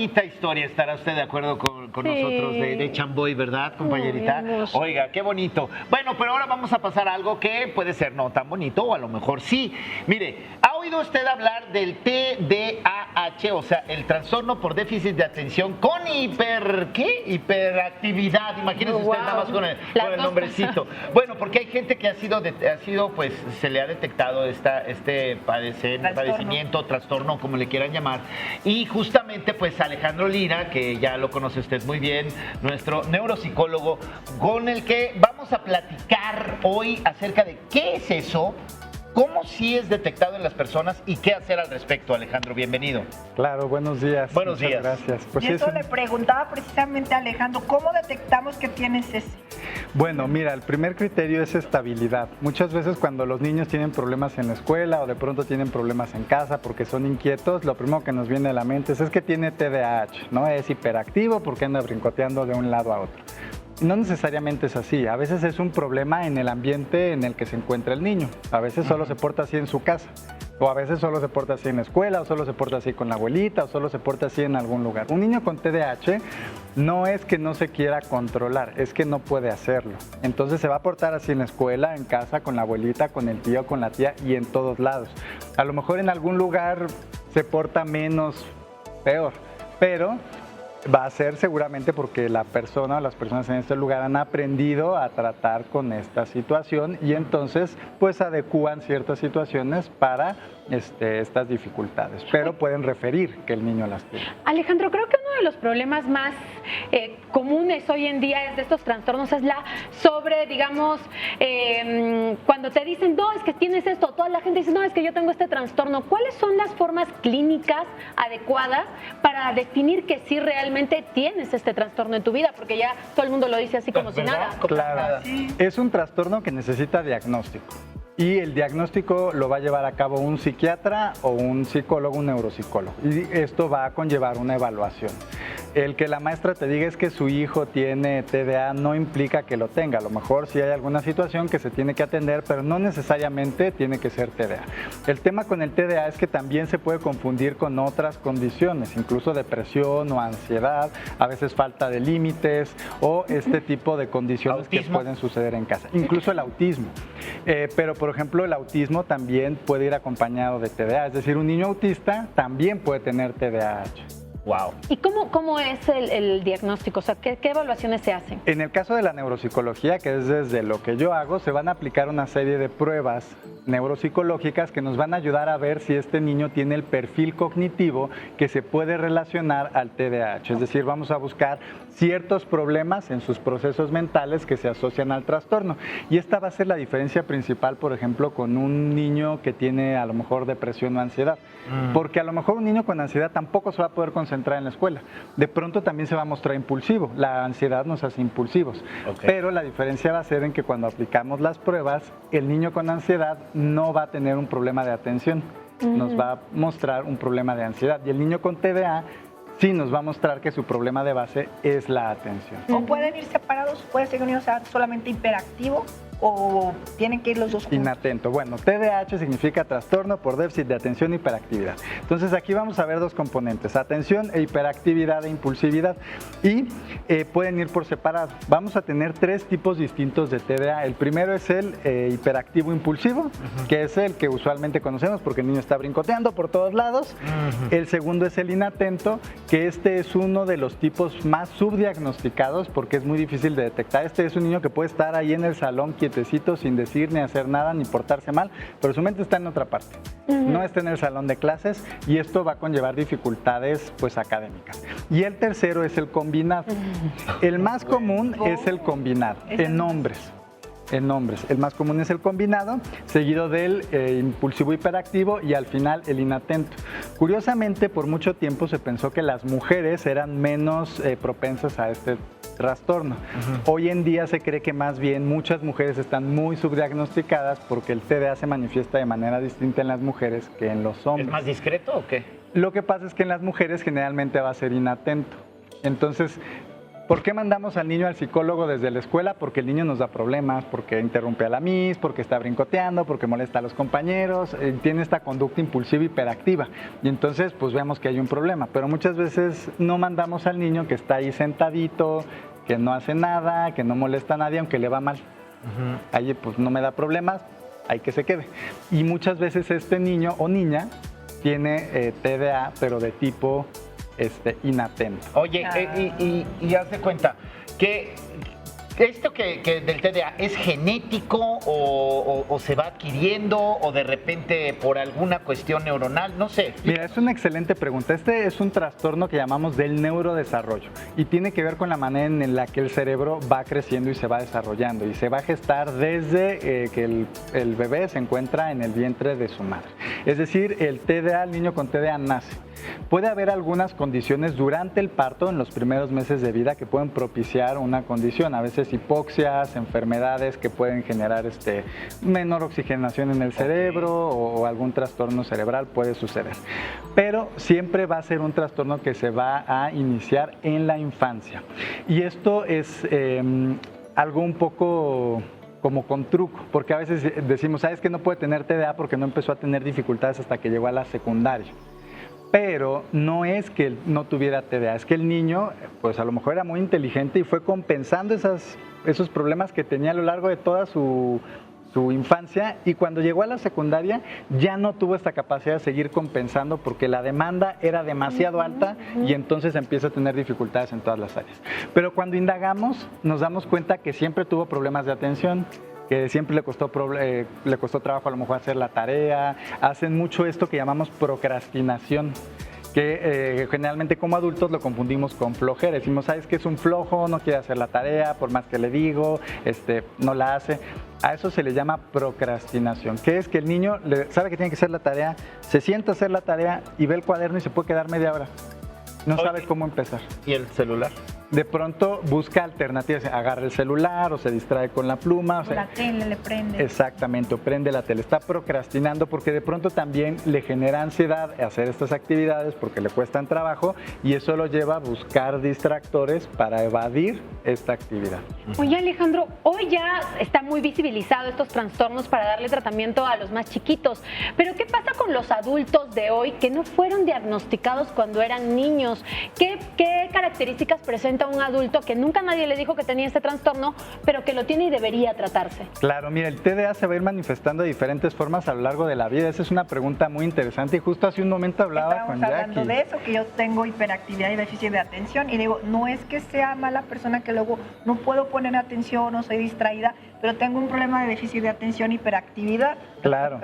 bonita historia, estará usted de acuerdo con Sí. nosotros de Chamboy, ¿verdad, compañerita? Muy hermoso. Oiga, qué bonito. Bueno, pero ahora vamos a pasar a algo que puede ser no tan bonito o a lo mejor sí. Mire, ¿ha oído usted hablar del TDAH, o sea, el trastorno por déficit de atención con hiperactividad? Imagínese usted nada más con el nombrecito. Bueno, porque hay gente que ha sido pues se le ha detectado este padecimiento, trastorno, como le quieran llamar. Y justamente pues Alejandro Lira, que ya lo conoce usted muy bien, nuestro neuropsicólogo, con el que vamos a platicar hoy acerca de qué es eso, cómo sí es detectado en las personas y qué hacer al respecto. Alejandro, bienvenido. Claro, buenos días. Buenos días. Gracias. Pues y eso le preguntaba precisamente a Alejandro, ¿cómo detectamos que tienes ese? Bueno, mira, el primer criterio es estabilidad. Muchas veces cuando los niños tienen problemas en la escuela o de pronto tienen problemas en casa porque son inquietos, lo primero que nos viene a la mente es que tiene TDAH, ¿no? Es hiperactivo porque anda brincoteando de un lado a otro. No necesariamente es así, a veces es un problema en el ambiente en el que se encuentra el niño, a veces solo se porta así en su casa, o a veces solo se porta así en la escuela, o solo se porta así con la abuelita, o solo se porta así en algún lugar. Un niño con TDAH no es que no se quiera controlar, es que no puede hacerlo. Entonces se va a portar así en la escuela, en casa, con la abuelita, con el tío, con la tía y en todos lados. A lo mejor en algún lugar se porta menos, peor, pero va a ser seguramente porque la persona o las personas en este lugar han aprendido a tratar con esta situación y entonces pues adecúan ciertas situaciones para estas dificultades, pero pueden referir que el niño las tiene. Alejandro, creo que uno de los problemas más comunes hoy en día es de estos trastornos es la digamos, cuando te dicen, no, es que tienes esto, toda la gente dice, no, es que yo tengo este trastorno. ¿Cuáles son las formas clínicas adecuadas para definir que sí realmente tienes este trastorno en tu vida? Porque ya todo el mundo lo dice así como si nada. Claro, es un trastorno que necesita diagnóstico. Y el diagnóstico lo va a llevar a cabo un psiquiatra o un psicólogo, un neuropsicólogo. Y esto va a conllevar una evaluación. El que la maestra te diga es que su hijo tiene TDA no implica que lo tenga. A lo mejor sí hay alguna situación que se tiene que atender, pero no necesariamente tiene que ser TDA. El tema con el TDA es que también se puede confundir con otras condiciones, incluso depresión o ansiedad, a veces falta de límites o este tipo de condiciones que pueden suceder en casa. Incluso el autismo. Pero por ejemplo, el autismo también puede ir acompañado de TDA, es decir, un niño autista también puede tener TDAH. Wow. ¿Y cómo es el diagnóstico? O sea, ¿qué evaluaciones se hacen? En el caso de la neuropsicología, que es desde lo que yo hago, se van a aplicar una serie de pruebas neuropsicológicas que nos van a ayudar a ver si este niño tiene el perfil cognitivo que se puede relacionar al TDAH. Es decir, vamos a buscar ciertos problemas en sus procesos mentales que se asocian al trastorno. Y esta va a ser la diferencia principal, por ejemplo, con un niño que tiene a lo mejor depresión o ansiedad. Porque a lo mejor un niño con ansiedad tampoco se va a poder concentrar en la escuela. De pronto también se va a mostrar impulsivo. La ansiedad nos hace impulsivos. Pero la diferencia va a ser en que cuando aplicamos las pruebas, el niño con ansiedad no va a tener un problema de atención. Nos va a mostrar un problema de ansiedad. Y el niño con TDA sí nos va a mostrar que su problema de base es la atención. ¿O pueden ir separados? ¿Puede ser que un niño sea solamente hiperactivo o tienen que ir los dos juntos? Inatento. Bueno, TDAH significa trastorno por déficit de atención e hiperactividad. Entonces aquí vamos a ver dos componentes, atención e hiperactividad e impulsividad. Y pueden ir por separado. Vamos a tener tres tipos distintos de TDA. El primero es el hiperactivo impulsivo, que es el que usualmente conocemos porque el niño está brincoteando por todos lados. El segundo es el inatento, que este es uno de los tipos más subdiagnosticados porque es muy difícil de detectar. Este es un niño que puede estar ahí en el salón quietecito, sin decir ni hacer nada, ni portarse mal, pero su mente está en otra parte. No está en el salón de clases y esto va a conllevar dificultades pues académicas. Y el tercero es el combinado. El más común es el combinado, en hombres. En hombres, el más común es el combinado, seguido del impulsivo hiperactivo y al final el inatento. Curiosamente, por mucho tiempo se pensó que las mujeres eran menos propensas a este trastorno. Hoy en día se cree que más bien muchas mujeres están muy subdiagnosticadas porque el TDA se manifiesta de manera distinta en las mujeres que en los hombres. ¿Es más discreto o qué? Lo que pasa es que en las mujeres generalmente va a ser inatento. Entonces, ¿Por qué mandamos al niño al psicólogo desde la escuela? Porque el niño nos da problemas, porque interrumpe a la miss, porque está brincoteando, porque molesta a los compañeros, tiene esta conducta impulsiva hiperactiva. Y entonces pues vemos que hay un problema. Pero muchas veces no mandamos al niño que está ahí sentadito, que no hace nada, que no molesta a nadie, aunque le va mal. Ahí pues no me da problemas, hay que se quede. Y muchas veces este niño o niña tiene TDA, pero de tipo inatento. Oye, y haz de cuenta que esto que del TDA es genético o se va adquiriendo o de repente por alguna cuestión neuronal, no sé. Mira, es una excelente pregunta. Este es un trastorno que llamamos del neurodesarrollo y tiene que ver con la manera en la que el cerebro va creciendo y se va desarrollando y se va a gestar desde que el bebé se encuentra en el vientre de su madre. Es decir, el niño con TDA nace. Puede haber algunas condiciones durante el parto, en los primeros meses de vida, que pueden propiciar una condición. A veces hipoxias, enfermedades que pueden generar menor oxigenación en el cerebro o algún trastorno cerebral puede suceder. Pero siempre va a ser un trastorno que se va a iniciar en la infancia. Y esto es algo un poco como con truco, porque a veces decimos, ¿sabes que no puede tener TDA porque no empezó a tener dificultades hasta que llegó a la secundaria? Pero no es que no tuviera TDA, es que el niño, pues a lo mejor era muy inteligente y fue compensando esos problemas que tenía a lo largo de toda su infancia, y cuando llegó a la secundaria ya no tuvo esta capacidad de seguir compensando porque la demanda era demasiado alta y entonces empieza a tener dificultades en todas las áreas. Pero cuando indagamos nos damos cuenta que siempre tuvo problemas de atención, que siempre le costó trabajo a lo mejor hacer la tarea, hacen mucho esto que llamamos procrastinación, que generalmente como adultos lo confundimos con flojera. Decimos, ¿sabes qué? Es un flojo, no quiere hacer la tarea, por más que le digo, no la hace. A eso se le llama procrastinación, que es que el niño sabe que tiene que hacer la tarea, se sienta a hacer la tarea y ve el cuaderno y se puede quedar media hora. No sabe cómo empezar. ¿Y el celular? De pronto busca alternativas, agarra el celular o se distrae con la pluma. La tele le prende. Exactamente, o prende la tele. Está procrastinando porque de pronto también le genera ansiedad hacer estas actividades porque le cuestan trabajo y eso lo lleva a buscar distractores para evadir esta actividad. Oye, Alejandro, hoy ya está muy visibilizado estos trastornos para darle tratamiento a los más chiquitos, pero ¿qué pasa con los adultos de hoy que no fueron diagnosticados cuando eran niños? ¿Qué características presenta un adulto que nunca nadie le dijo que tenía este trastorno, pero que lo tiene y debería tratarse? Claro, mira, el TDA se va a ir manifestando de diferentes formas a lo largo de la vida. Esa es una pregunta muy interesante y justo hace un momento hablaba con Jackie. Hablando de eso, que yo tengo hiperactividad y déficit de atención y digo, no es que sea mala persona que luego no puedo poner atención o soy distraída, pero tengo un problema de déficit de atención, hiperactividad. Claro,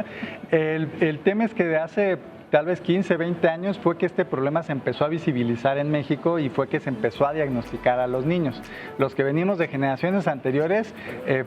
el tema es que de hace tal vez 15, 20 años fue que este problema se empezó a visibilizar en México y fue que se empezó a diagnosticar a los niños. Los que venimos de generaciones anteriores,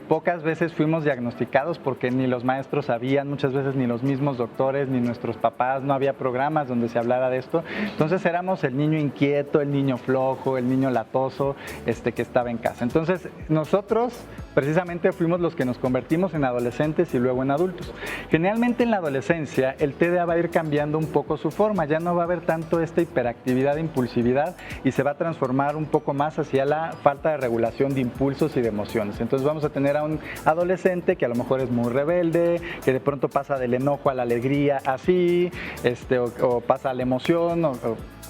pocas veces fuimos diagnosticados porque ni los maestros sabían, muchas veces ni los mismos doctores, ni nuestros papás, no había programas donde se hablara de esto. Entonces éramos el niño inquieto, el niño flojo, el niño latoso, que estaba en casa. Entonces nosotros precisamente fuimos los que nos convertimos en adolescentes y luego en adultos. Generalmente en la adolescencia el TDA va a ir cambiando un poco su forma, ya no va a haber tanto esta hiperactividad e impulsividad y se va a transformar un poco más hacia la falta de regulación de impulsos y de emociones. Entonces vamos a tener a un adolescente que a lo mejor es muy rebelde, que de pronto pasa del enojo a la alegría así, o pasa a la emoción,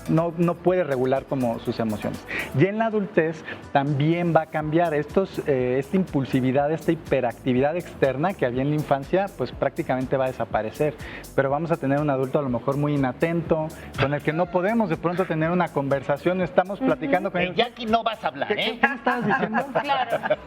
no puede regular como sus emociones. Y en la adultez también va a cambiar esta impulsividad, esta hiperactividad externa que había en la infancia, pues prácticamente va a desaparecer. Pero vamos a tener un adulto a lo mejor muy inatento, con el que no podemos de pronto tener una conversación, estamos platicando con él. Jackie, no vas a hablar, ¿eh? ¿Qué me estabas diciendo? Claro.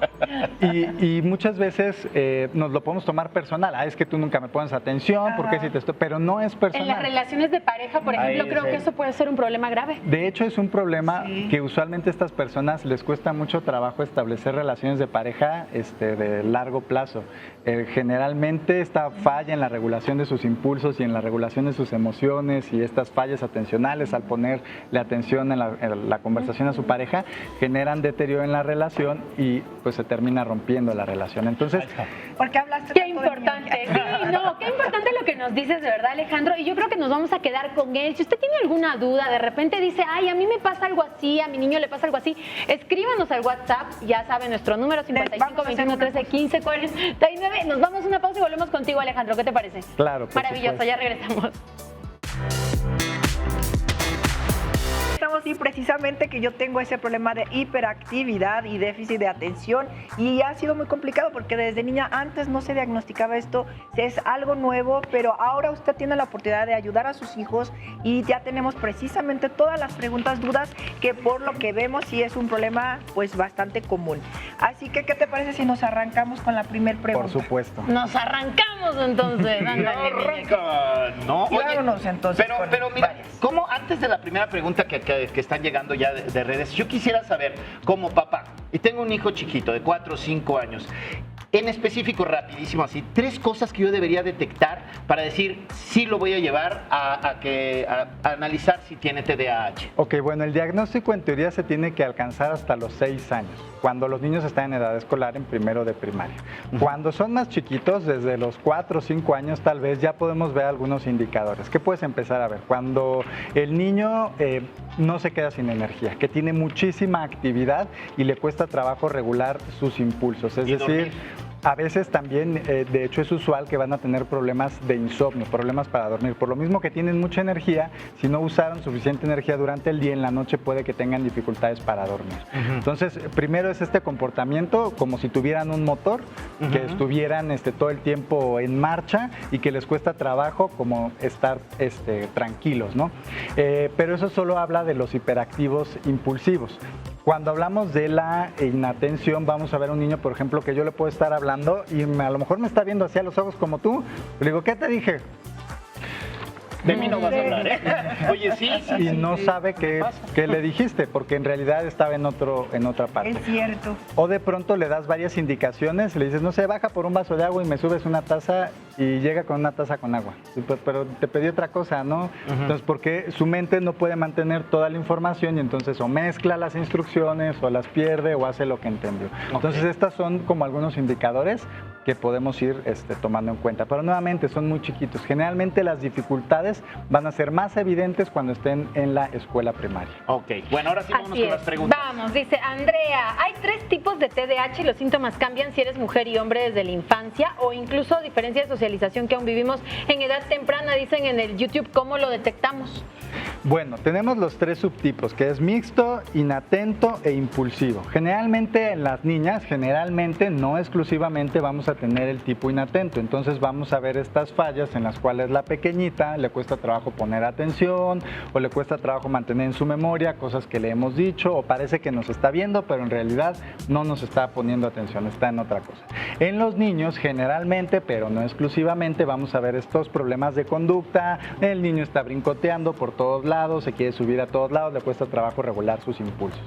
Y muchas veces nos lo podemos tomar personal. Es que tú nunca me pones atención, porque si te estoy... Pero no es personal. En las relaciones de pareja, por ejemplo, creo que eso puede ser un problema grave. De hecho, es un problema que usualmente a estas personas les cuesta mucho trabajo establecer relaciones de pareja de largo plazo. Generalmente esta falla en la regulación de sus impulsos y en la regulación de sus sus emociones y estas fallas atencionales al ponerle atención en la conversación a su pareja generan deterioro en la relación y pues se termina rompiendo la relación. Entonces, ¿por qué hablaste Qué tanto de importante, niños? sí, no, qué importante lo que nos dices de verdad, Alejandro, y yo creo que nos vamos a quedar con él. Si usted tiene alguna duda, de repente dice, ay, a mí me pasa algo así, a mi niño le pasa algo así, escríbanos al WhatsApp, ya saben, nuestro número 55 21 13 15 49. Nos vamos a una pausa y volvemos contigo, Alejandro, ¿qué te parece? claro, por Maravilloso, supuesto. ya regresamos. Estamos y precisamente que yo tengo ese problema de hiperactividad y déficit de atención y ha sido muy complicado porque desde niña antes no se diagnosticaba esto, es algo nuevo, pero ahora usted tiene la oportunidad de ayudar a sus hijos y ya tenemos precisamente todas las preguntas, dudas que por lo que vemos sí es un problema pues bastante común. Así que, ¿qué te parece si nos arrancamos con la primera pregunta? Por supuesto. Nos arrancamos entonces, ándale, Ya niña. arranca, ¿no? Y vámonos, entonces, con pero mira, varias. ¿cómo antes de la primera pregunta que están llegando ya de redes, yo quisiera saber, como papá, y tengo un hijo chiquito de 4 o 5 años, en específico, rapidísimo así, 3 cosas que yo debería detectar para decir si lo voy a llevar a analizar si tiene TDAH. Ok, bueno, el diagnóstico en teoría se tiene que alcanzar hasta los 6 años, cuando los niños están en edad escolar en primero de primaria. Cuando son más chiquitos, desde los 4 o 5 años tal vez ya podemos ver algunos indicadores. ¿Qué puedes empezar a ver? Cuando el niño no se queda sin energía, que tiene muchísima actividad y le cuesta trabajo regular sus impulsos, es ¿Y decir, dormir? a veces también, de hecho es usual que van a tener problemas de insomnio, problemas para dormir. Por lo mismo que tienen mucha energía, si no usaron suficiente energía durante el día, en la noche puede que tengan dificultades para dormir. Entonces, primero es este comportamiento como si tuvieran un motor, que estuvieran todo el tiempo en marcha y que les cuesta trabajo como estar tranquilos, ¿no? Pero eso solo habla de los hiperactivos impulsivos. Cuando hablamos de la inatención, vamos a ver un niño, por ejemplo, que yo le puedo estar hablando y a lo mejor me está viendo hacia los ojos como tú. Le digo, ¿qué te dije? De mí no vas a hablar, ¿eh? Oye, sí. Y no sabe qué le dijiste, porque en realidad estaba en otra parte. Es cierto. O de pronto le das varias indicaciones, le dices, no sé, baja por un vaso de agua y me subes una taza y llega con una taza con agua. Pero te pedí otra cosa, ¿no? Entonces, porque su mente no puede mantener toda la información y entonces o mezcla las instrucciones o las pierde o hace lo que entendió. Entonces, estas son como algunos indicadores que podemos ir tomando en cuenta. Pero nuevamente, son muy chiquitos. Generalmente las dificultades van a ser más evidentes cuando estén en la escuela primaria. Ok, bueno, ahora sí vamos Así con las es. preguntas. Vamos, dice Andrea, hay 3 tipos de TDAH y los síntomas cambian si eres mujer y hombre desde la infancia o incluso diferencia de socialización que aún vivimos en edad temprana, dicen en el YouTube, ¿cómo lo detectamos? Bueno, tenemos los 3 subtipos, que es mixto, inatento e impulsivo. Generalmente en las niñas, no exclusivamente vamos a tener el tipo inatento. Entonces vamos a ver estas fallas en las cuales la pequeñita le cuesta trabajo poner atención o le cuesta trabajo mantener en su memoria cosas que le hemos dicho o parece que nos está viendo, pero en realidad no nos está poniendo atención, está en otra cosa. En los niños generalmente, pero no exclusivamente, vamos a ver estos problemas de conducta. El niño está brincoteando por todos lados, se quiere subir a todos lados, le cuesta trabajo regular sus impulsos.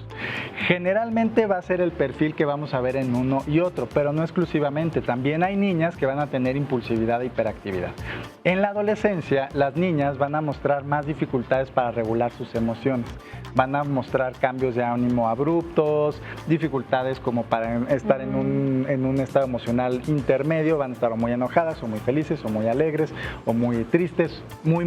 Generalmente va a ser el perfil que vamos a ver en uno y otro, pero no exclusivamente. También hay niñas que van a tener impulsividad e hiperactividad. En la adolescencia, las niñas van a mostrar más dificultades para regular sus emociones. Van a mostrar cambios de ánimo abruptos, dificultades como para estar en un estado emocional intermedio, van a estar o muy enojadas, o muy felices, o muy alegres, o muy tristes, muy,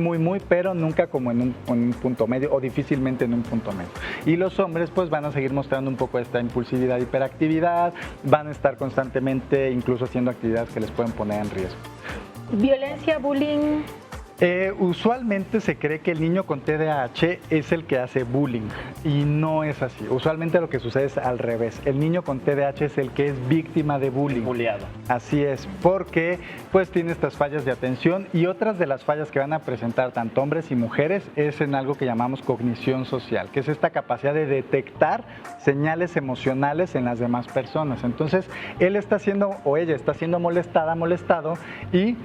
pero nunca como en un punto medio, o difícilmente en un punto medio. Y los hombres pues van a seguir mostrando un poco esta impulsividad, hiperactividad, van a estar constantemente incluso haciendo actividades que les pueden poner en riesgo. Violencia, bullying. Usualmente se cree que el niño con TDAH es el que hace bullying y no es así. Usualmente lo que sucede es al revés. El niño con TDAH es el que es víctima de bullying. Bulleado. Así es, porque pues tiene estas fallas de atención y otras de las fallas que van a presentar tanto hombres y mujeres es en algo que llamamos cognición social, que es esta capacidad de detectar señales emocionales en las demás personas. Entonces, él está siendo o ella está siendo molestado y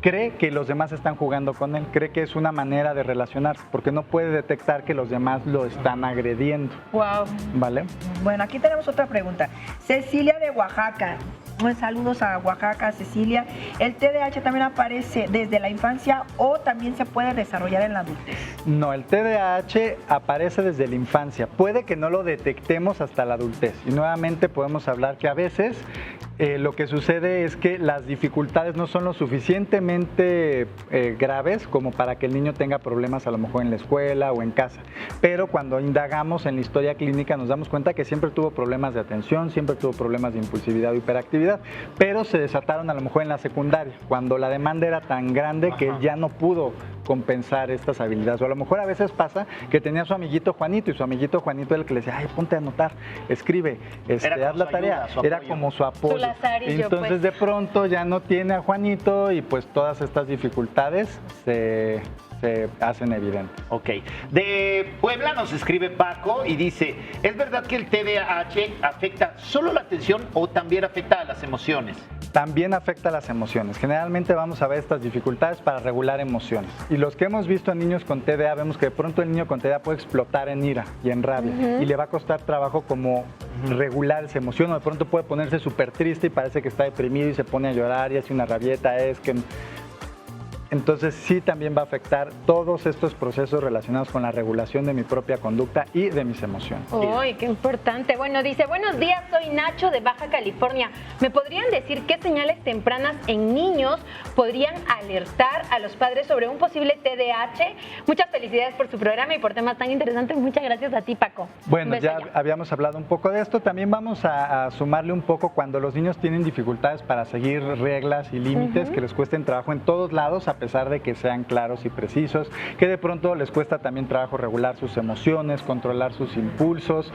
cree que los demás están jugando con él, cree que es una manera de relacionarse, porque no puede detectar que los demás lo están agrediendo. Wow. ¿Vale? Bueno, aquí tenemos otra pregunta. Cecilia de Oaxaca Saludos a Oaxaca, Cecilia. ¿El TDAH también aparece desde la infancia o también se puede desarrollar en la adultez? No, el TDAH aparece desde la infancia. Puede que no lo detectemos hasta la adultez. Y nuevamente podemos hablar que a veces lo que sucede es que las dificultades no son lo suficientemente graves como para que el niño tenga problemas a lo mejor en la escuela o en casa. Pero cuando indagamos en la historia clínica nos damos cuenta que siempre tuvo problemas de atención, siempre tuvo problemas de impulsividad o hiperactividad, pero se desataron a lo mejor en la secundaria, cuando la demanda era tan grande que él ya no pudo compensar estas habilidades. O a lo mejor a veces pasa que tenía a su amiguito Juanito y su amiguito Juanito era el que le decía, ay, ponte a anotar, escribe, haz la tarea. Era como su apoyo. Entonces pues. de pronto ya no tiene a Juanito y pues todas estas dificultades se hacen evidentes. Ok. De Puebla nos escribe Paco y dice, ¿es verdad que el TDAH afecta solo la atención o también afecta a las emociones? También afecta a las emociones. Generalmente vamos a ver estas dificultades para regular emociones. Y los que hemos visto a niños con TDA, vemos que de pronto el niño con TDA puede explotar en ira y en rabia. Y le va a costar trabajo como regular esa emoción. O de pronto puede ponerse súper triste y parece que está deprimido y se pone a llorar y hace una rabieta. Entonces sí también va a afectar todos estos procesos relacionados con la regulación de mi propia conducta y de mis emociones. ¡Uy, qué importante! Bueno, dice, buenos días, soy Nacho de Baja California. ¿Me podrían decir qué señales tempranas en niños podrían alertar a los padres sobre un posible TDAH? Muchas felicidades por su programa y por temas tan interesantes. Muchas gracias a ti, Paco. Bueno, ya habíamos hablado un poco de esto. También vamos a sumarle un poco cuando los niños tienen dificultades para seguir reglas y límites que les cuesten trabajo en todos lados, a pesar de que sean claros y precisos, que de pronto les cuesta también trabajo regular sus emociones, controlar sus impulsos,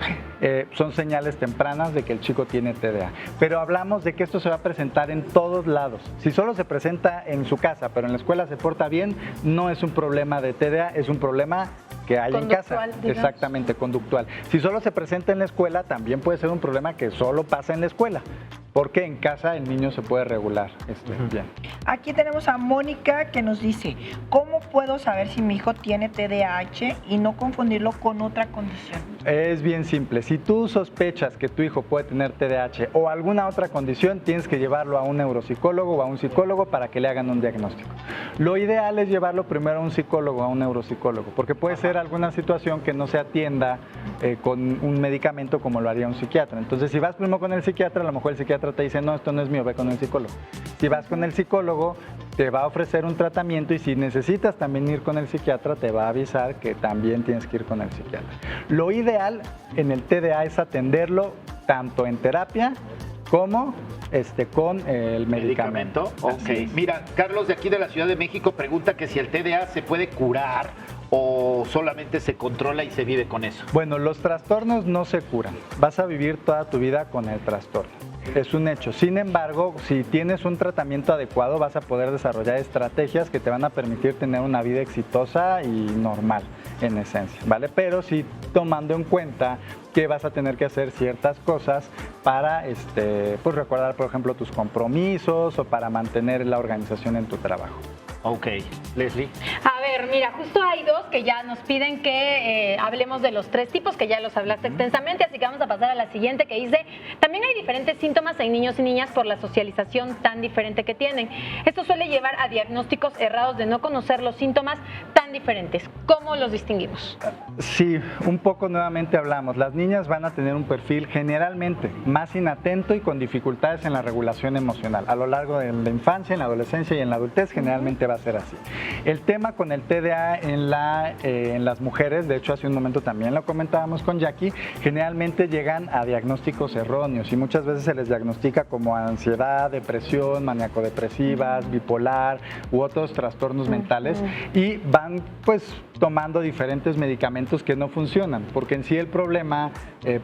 son señales tempranas de que el chico tiene TDA. Pero hablamos de que esto se va a presentar en todos lados. Si solo se presenta en su casa, pero en la escuela se porta bien, no es un problema de TDA, es un problema que hay en casa. Digamos. Exactamente, conductual. Si solo se presenta en la escuela, también puede ser un problema que solo pasa en la escuela, porque en casa el niño se puede regular bien. Aquí tenemos a Mónica que nos dice, ¿cómo puedo saber si mi hijo tiene TDAH y no confundirlo con otra condición? Es bien simple. Si tú sospechas que tu hijo puede tener TDAH o alguna otra condición, tienes que llevarlo a un neuropsicólogo o a un psicólogo para que le hagan un diagnóstico. Lo ideal es llevarlo primero a un psicólogo o a un neuropsicólogo, porque puede ser alguna situación que no se atienda con un medicamento como lo haría un psiquiatra. Entonces, si vas primero con el psiquiatra, a lo mejor el psiquiatra te dice, no, esto no es mío, ve con el psicólogo. Si vas con el psicólogo, te va a ofrecer un tratamiento y si necesitas también ir con el psiquiatra, te va a avisar que también tienes que ir con el psiquiatra. Lo ideal en el TDA es atenderlo tanto en terapia como con el medicamento. Ok. Mira, Carlos de aquí de la Ciudad de México pregunta que si el TDA se puede curar o solamente se controla y se vive con eso. Bueno, los trastornos no se curan. Vas a vivir toda tu vida con el trastorno. Es un hecho. Sin embargo, si tienes un tratamiento adecuado, vas a poder desarrollar estrategias que te van a permitir tener una vida exitosa y normal, en esencia, ¿vale? Pero sí tomando en cuenta que vas a tener que hacer ciertas cosas para pues recordar, por ejemplo, tus compromisos o para mantener la organización en tu trabajo. Ok. Leslie. A ver, mira, justo hay dos que ya nos piden que hablemos de los 3 tipos, que ya los hablaste extensamente, así que vamos a pasar a la siguiente que dice, también hay diferentes síntomas en niños y niñas por la socialización tan diferente que tienen. Esto suele llevar a diagnósticos errados de no conocer los síntomas tan diferentes. ¿Cómo los distinguimos? Sí, un poco nuevamente hablamos. Las niñas van a tener un perfil generalmente más inatento y con dificultades en la regulación emocional. A lo largo de la infancia, en la adolescencia y en la adultez generalmente va a ser así. El tema con el TDA en las mujeres, de hecho hace un momento también lo comentábamos con Jackie, generalmente llegan a diagnósticos erróneos y muchas veces se les diagnostica como ansiedad, depresión, maníaco-depresivas, bipolar u otros trastornos mentales y van pues tomando diferentes medicamentos que no funcionan, porque en sí el problema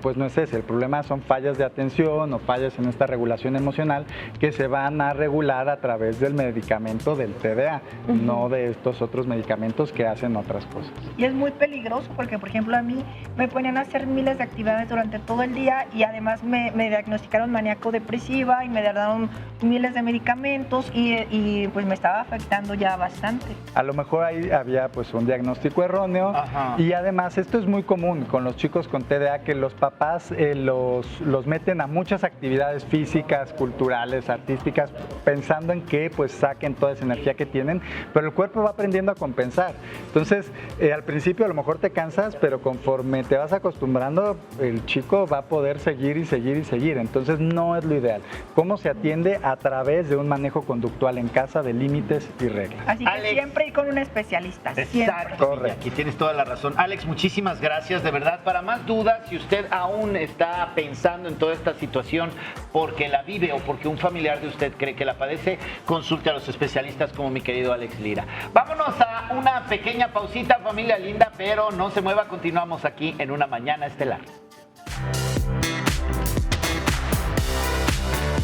pues no es ese, el problema son fallas de atención o fallas en esta regulación emocional que se van a regular a través del medicamento del TDA, no de estos otros medicamentos que hacen otras cosas. Y es muy peligroso porque, por ejemplo, a mí me ponían a hacer miles de actividades durante todo el día y además me diagnosticaron maníaco-depresiva y me dieron miles de medicamentos y pues me estaba afectando ya bastante. A lo mejor ahí había significa pues un diagnóstico erróneo. Ajá. Y además esto es muy común con los chicos con TDA, que los papás los meten a muchas actividades físicas, culturales, artísticas, pensando en que pues saquen toda esa energía que tienen, pero el cuerpo va aprendiendo a compensar. Entonces al principio a lo mejor te cansas, pero conforme te vas acostumbrando, el chico va a poder seguir y seguir y seguir. Entonces no es lo ideal. ¿Cómo se atiende? A través de un manejo conductual en casa de límites y reglas. Así que Alex. siempre ir con un especialista. Siempre. Exacto, Correcto. aquí tienes toda la razón. Alex, muchísimas gracias, de verdad. Para más dudas, si usted aún está pensando en toda esta situación porque la vive o porque un familiar de usted cree que la padece, consulte a los especialistas como mi querido Alex Lira. Vámonos a una pequeña pausita, familia linda, pero no se mueva, continuamos aquí en Una Mañana Estelar.